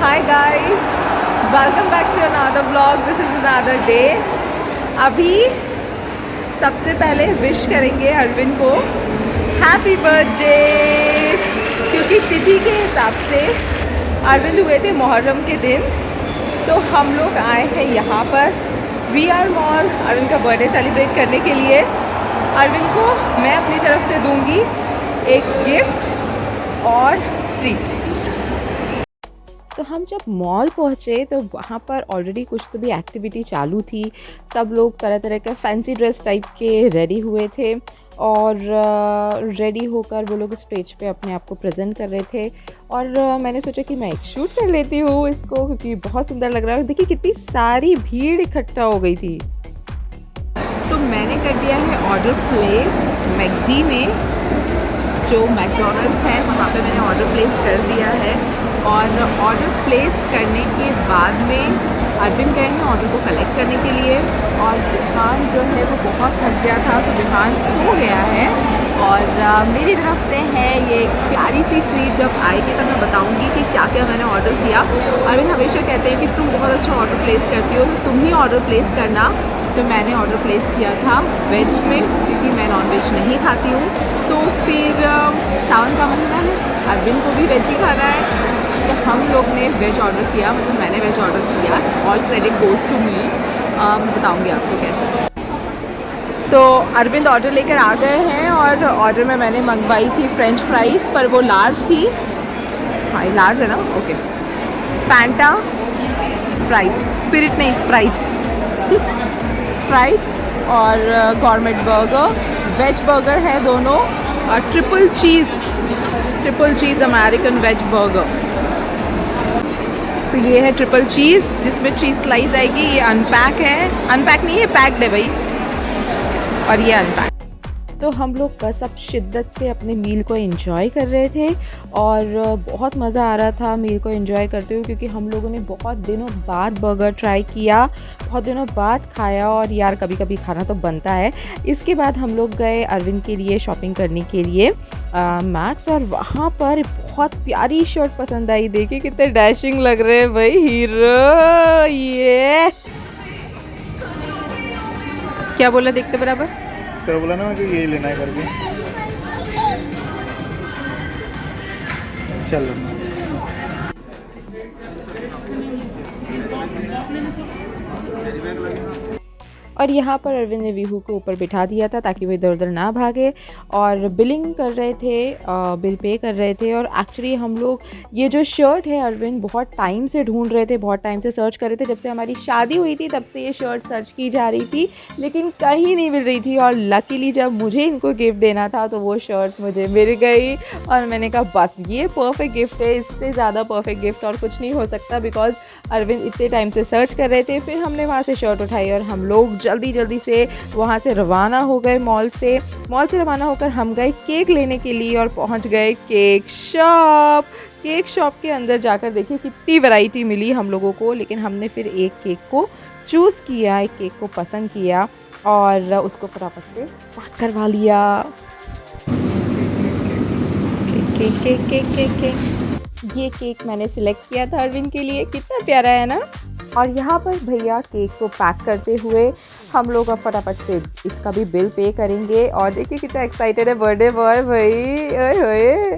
Hi guys, welcome back to another vlog. This is another day. अभी सबसे पहले wish करेंगे अरविंद को हैप्पी बर्थडे, क्योंकि तिथि के हिसाब से अरविंद हुए थे मुहर्रम के दिन। तो हम लोग आए हैं यहाँ पर VR मॉल अरविंद का बर्थडे सेलिब्रेट करने के लिए। अरविंद को मैं अपनी तरफ से दूंगी एक गिफ्ट और ट्रीट। तो हम जब मॉल पहुँचे तो वहाँ पर ऑलरेडी कुछ तो भी एक्टिविटी चालू थी। सब लोग तरह तरह के फैंसी ड्रेस टाइप के रेडी हुए थे और रेडी होकर वो लोग स्टेज पे अपने आप को प्रेजेंट कर रहे थे। और मैंने सोचा कि मैं एक शूट कर लेती हूँ इसको, क्योंकि बहुत सुंदर लग रहा है। देखिए कितनी सारी भीड़ इकट्ठा हो गई थी। तो मैंने कर दिया है ऑर्डर प्लेस मैकडी में, जो मैकडॉनल्ड्स है वहाँ पे मैंने ऑर्डर प्लेस कर दिया है। और ऑर्डर प्लेस करने के बाद में अरविंद गए हैं ऑर्डर को कलेक्ट करने के लिए। और विहान जो है वो बहुत थक गया था, तो विहान सो गया है। और मेरी तरफ से है ये एक प्यारी सी ट्रीट। जब आएगी तब मैं बताऊंगी कि क्या क्या मैंने ऑर्डर किया। अरविंद हमेशा कहते हैं कि तुम बहुत अच्छा ऑर्डर प्लेस करती हो, तो तुम ही ऑर्डर प्लेस करना। तो मैंने ऑर्डर प्लेस किया था वेज में, क्योंकि मैं नॉन वेज नहीं खाती हूँ। तो फिर सावन का महीना है, अरविंद को भी वेज ही खाना है, तो हम लोग ने वेज ऑर्डर किया। मतलब मैंने वेज ऑर्डर किया। All credit goes to me. मैं बताऊँगी आपको कैसे। तो अरविंद ऑर्डर लेकर आ गए हैं और ऑर्डर में मैंने मंगवाई थी फ्रेंच फ्राइज़, पर वो लार्ज थी। हाँ ये लार्ज है ना, ओके। फैंटा, स्प्राइट, स्पिरिट नहीं स्प्राइट स्प्राइट और गॉर्मेट बर्गर, वेज बर्गर है दोनों। और ट्रिपल चीज़ अमेरिकन वेज बर्गर। तो ये है ट्रिपल चीज़, जिसमें चीज़ स्लाइस आएगी। ये अनपैक है, अनपैक नहीं है, पैक्ड है भाई। और ये अनपैक। तो हम लोग बस अब शिद्दत से अपने मील को एंजॉय कर रहे थे और बहुत मज़ा आ रहा था मील को एंजॉय करते हुए, क्योंकि हम लोगों ने बहुत दिनों बाद बर्गर ट्राई किया, बहुत दिनों बाद खाया। और यार कभी कभी खाना तो बनता है। इसके बाद हम लोग गए अरविंद के लिए शॉपिंग करने के लिए मैक्स, और वहाँ पर बहुत प्यारी शर्ट पसंद आई। देखिए कितने डैशिंग लग रहे हैं भाई, हीरो। ये क्या बोला देखते बराबर? तो बोला ना मुझे यही लेना है करके। चलो और यहाँ पर अरविंद ने विहू को ऊपर बिठा दिया था ताकि वो इधर उधर ना भागे। और बिलिंग कर रहे थे, बिल पे कर रहे थे। और एक्चुअली हम लोग ये जो शर्ट है अरविंद बहुत टाइम से ढूंढ रहे थे, बहुत टाइम से सर्च कर रहे थे। जब से हमारी शादी हुई थी तब से ये शर्ट सर्च की जा रही थी, लेकिन कहीं नहीं मिल रही थी। और लकीली जब मुझे इनको गिफ्ट देना था तो वो शर्ट मुझे मिल गई। और मैंने कहा बस ये परफेक्ट गिफ्ट है, इससे ज़्यादा परफेक्ट गिफ्ट और कुछ नहीं हो सकता। बिकॉज अरविंद इतने टाइम से सर्च कर रहे थे। फिर हमने वहाँ से शर्ट उठाई और हम लोग जल्दी से वहाँ से रवाना हो गए। मॉल से रवाना होकर हम गए केक लेने के लिए और पहुँच गए केक शॉप के अंदर जाकर देखिए कितनी वैरायटी मिली हम लोगों को। लेकिन हमने फिर एक केक को चूज़ किया, एक केक को पसंद किया और उसको फटाफट से पैक करवा लिया। केक ये केक मैंने सिलेक्ट किया था अरविंद के लिए। कितना प्यारा है ना। और यहाँ पर भैया केक को पैक करते हुए हम लोग अब फटाफट से इसका भी बिल पे करेंगे। और देखिए कितना एक्साइटेड है बर्थडे बॉय भाई। ओए होए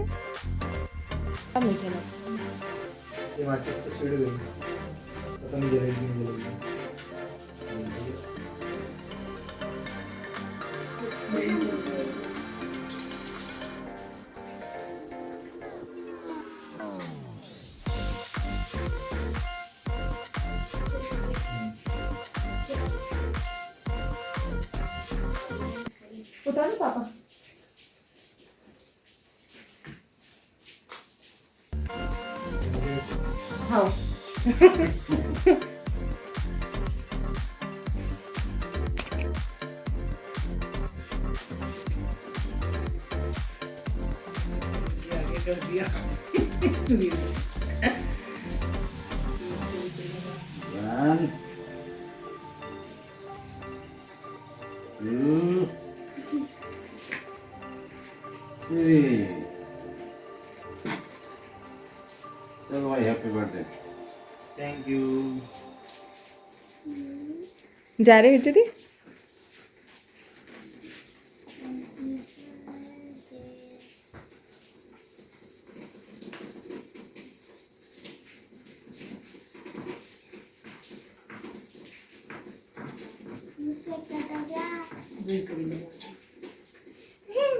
पता नहीं पापा। हाँ कर दिया चलो भाई हैप्पी बर्थडे। Thank you. जा रहे हो दीदी?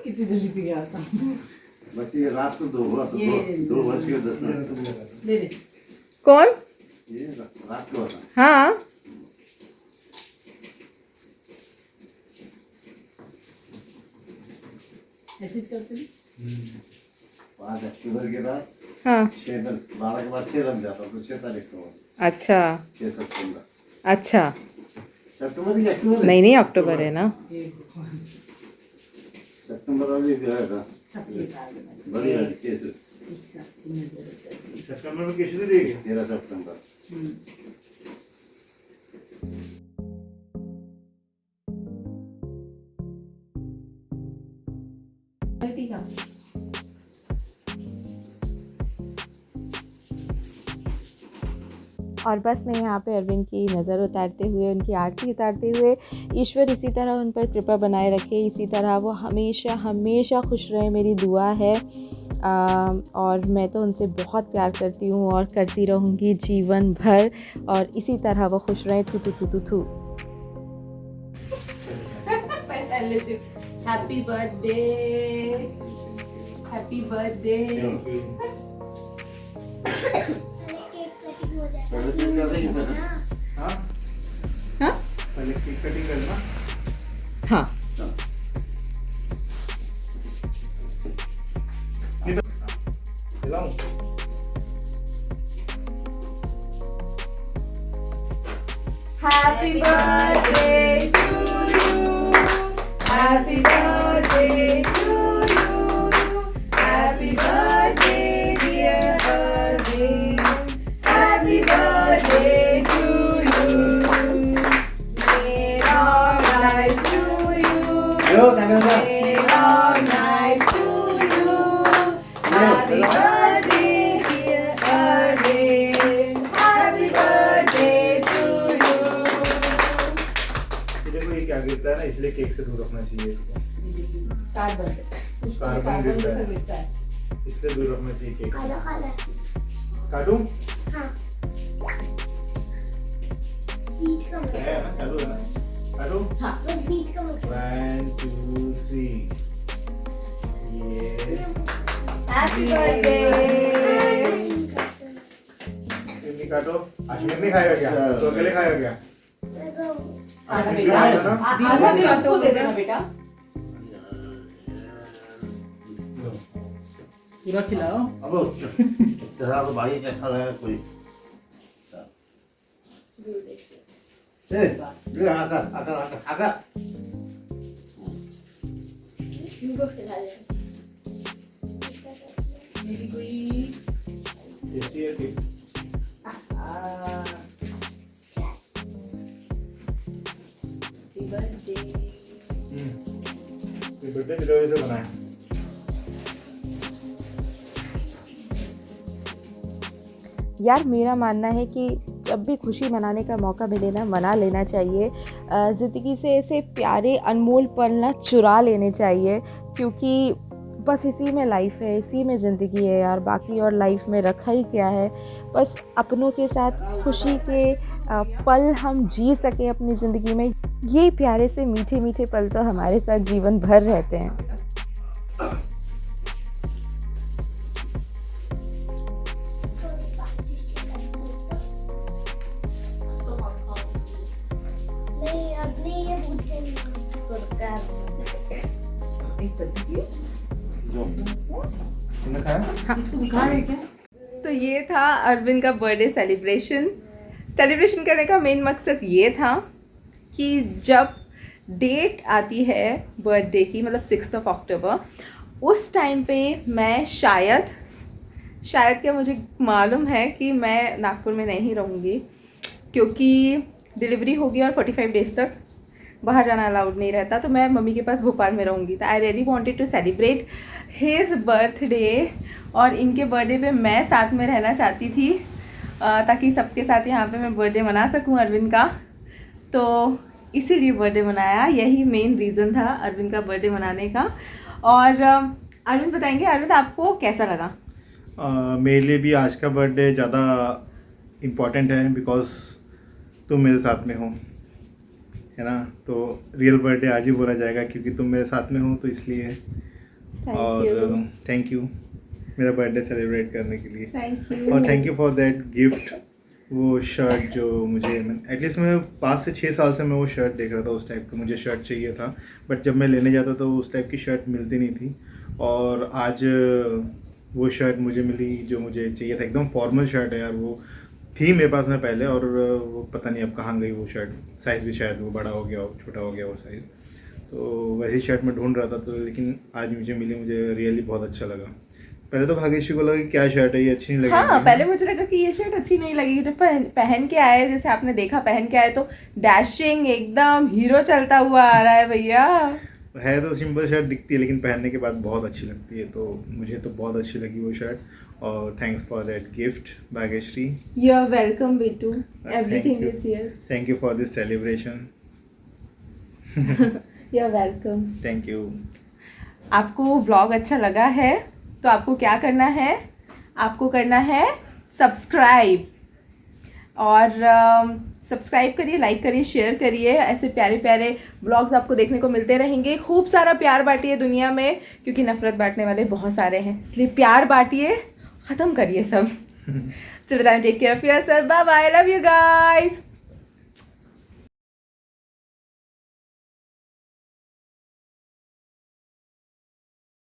कितनी जल्दी पी गया था। बस ये रात को 2 हुआ तो 2 वर्ष के 10 मिनट ले ले। कौन? ये रात को होता हाँ ऐसे करते हैं। 5 अक्टूबर के बाद हाँ 12 के बाद 6 लग जाता तो 6 तारीख को अच्छा 6 सितंबर अच्छा सितंबर की अक्टूबर नहीं नहीं अक्टूबर है ना। सितंबर वाली भी आएगा बढ़िया केस सितंबर में कैसे देगी? 13 सितंबर और बस मैं यहाँ पे अरविंद की नज़र उतारते हुए उनकी आरती उतारते हुए ईश्वर इसी तरह उन पर कृपा बनाए रखे, इसी तरह वो हमेशा हमेशा खुश रहे, मेरी दुआ है। और मैं तो उनसे बहुत प्यार करती हूँ और करती रहूँगी जीवन भर, और इसी तरह वो खुश रहें। थू थू थू थू थू। Happy birthday, happy birthday. पहले तो क्या देंगे पहले हाँ हाँ पहले केक कटिंग करना। हाँ खिलाऊं? Happy birthday to you. Happy birthday to you. Happy birthday dear Arvind. Happy birthday to you. May long life to you. May long life to you. Happy birthday dear Arvind. Happy birthday to you. देखो ये क्या गिरता है ना, इसलिए cake से दूर रखना चाहिए इसको। कार्बन कार्बन गिरता जैसे है गिरता है। इसलिए दूर रखना चाहिए केक से। काटूं? है ना, चालू है ना? काटूं? हाँ 1 2 3 ये Happy birthday. इतनी काटो। अश्विन नहीं खाएगा क्या? तो अकेले खाएगा क्या? आधा अश्विन बेटा खाएगा ना? आधा भी उसको दे देना बेटा। पूरा खिलाओ। अब तेरा तो भाई क्या खा रहा है कोई ये आका मेरी कोई टेस्टी है केक। ये बर्थडे की वजह से बनाया। यार मेरा मानना है कि जब भी खुशी मनाने का मौका मिले ना, मना लेना चाहिए। ज़िंदगी से ऐसे प्यारे अनमोल पल ना चुरा लेने चाहिए, क्योंकि बस इसी में लाइफ है, इसी में ज़िंदगी है यार। बाकी और लाइफ में रखा ही क्या है। बस अपनों के साथ खुशी के पल हम जी सके अपनी ज़िंदगी में, ये प्यारे से मीठे मीठे पल तो हमारे साथ जीवन भर रहते हैं। तुमने खाया? इसको बुखार है क्या? तो ये था अरविंद का बर्थडे सेलिब्रेशन करने का मेन मकसद ये था कि जब डेट आती है बर्थडे की, मतलब 6 अक्टूबर, उस टाइम पे मैं शायद क्या मुझे मालूम है कि मैं नागपुर में नहीं रहूँगी, क्योंकि डिलीवरी होगी और 45 डेज़ तक बाहर जाना अलाउड नहीं रहता। तो मैं मम्मी के पास भोपाल में रहूँगी। तो I really wanted to celebrate his birthday, और इनके बर्थडे पे मैं साथ में रहना चाहती थी। ताकि सबके साथ यहाँ पे मैं बर्थडे मना सकूँ अरविंद का। तो इसीलिए बर्थडे मनाया, यही मेन रीज़न था अरविंद का बर्थडे मनाने का। और अरविंद बताएंगे, अरविंद आपको कैसा लगा? मेरे लिए भी आज का बर्थडे ज़्यादा इम्पोर्टेंट है बिकॉज तुम मेरे साथ में हो, है ना। तो रियल बर्थडे आज ही बोला जाएगा क्योंकि तुम मेरे साथ में हो, तो इसलिए। और थैंक यू मेरा बर्थडे सेलिब्रेट करने के लिए। Thank you. और thank you for that gift, वो शर्ट जो मुझे एटलीस्ट मैं 5 से 6 साल से मैं वो शर्ट देख रहा था, उस टाइप का मुझे शर्ट चाहिए था, बट जब मैं लेने जाता तो उस टाइप की शर्ट मिलती नहीं थी। और आज वो शर्ट मुझे मिली जो मुझे चाहिए था, एकदम फॉर्मल शर्ट है यार। वो थी मेरे पास में पहले, और वो पता नहीं अब कहाँ गई वो शर्ट, साइज़ भी शायद वो बड़ा हो गया हो, छोटा हो गया वो साइज़। तो वैसी शर्ट मैं ढूंढ रहा था, तो लेकिन आज मुझे मिली, मुझे रियली बहुत अच्छा लगा। पहले तो भाग्यश्री को लगा कि क्या शर्ट है ये, अच्छी नहीं लगी। हाँ, पहले मुझे लगा कि ये शर्ट अच्छी नहीं लगी। जब पहन के आए, जैसे आपने देखा पहन के आए, तो डैशिंग एकदम हीरो चलता हुआ आ रहा है भैया। है तो सिंपल शर्ट दिखती है, लेकिन पहनने के बाद बहुत अच्छी लगती है। तो मुझे तो बहुत अच्छी लगी वो शर्ट, और thanks for that gift Bhagyashree. You are welcome बेटू, everything you. Is yours. Thank you for this celebration. You are welcome. Thank you. आपको व्लॉग अच्छा लगा है तो आपको क्या करना है? आपको करना है सब्सक्राइब, और सब्सक्राइब करिए, लाइक करिए, शेयर करिए। ऐसे प्यारे प्यारे व्लॉग्स आपको देखने को मिलते रहेंगे। खूब सारा प्यार बांटिए दुनिया में, क्योंकि नफरत बांटने वाले बहुत सारे हैं, इसलिए प्यार बांटिए, ख़त्म करिए सब। Till the time, take care of yourself, bye bye, love you guys.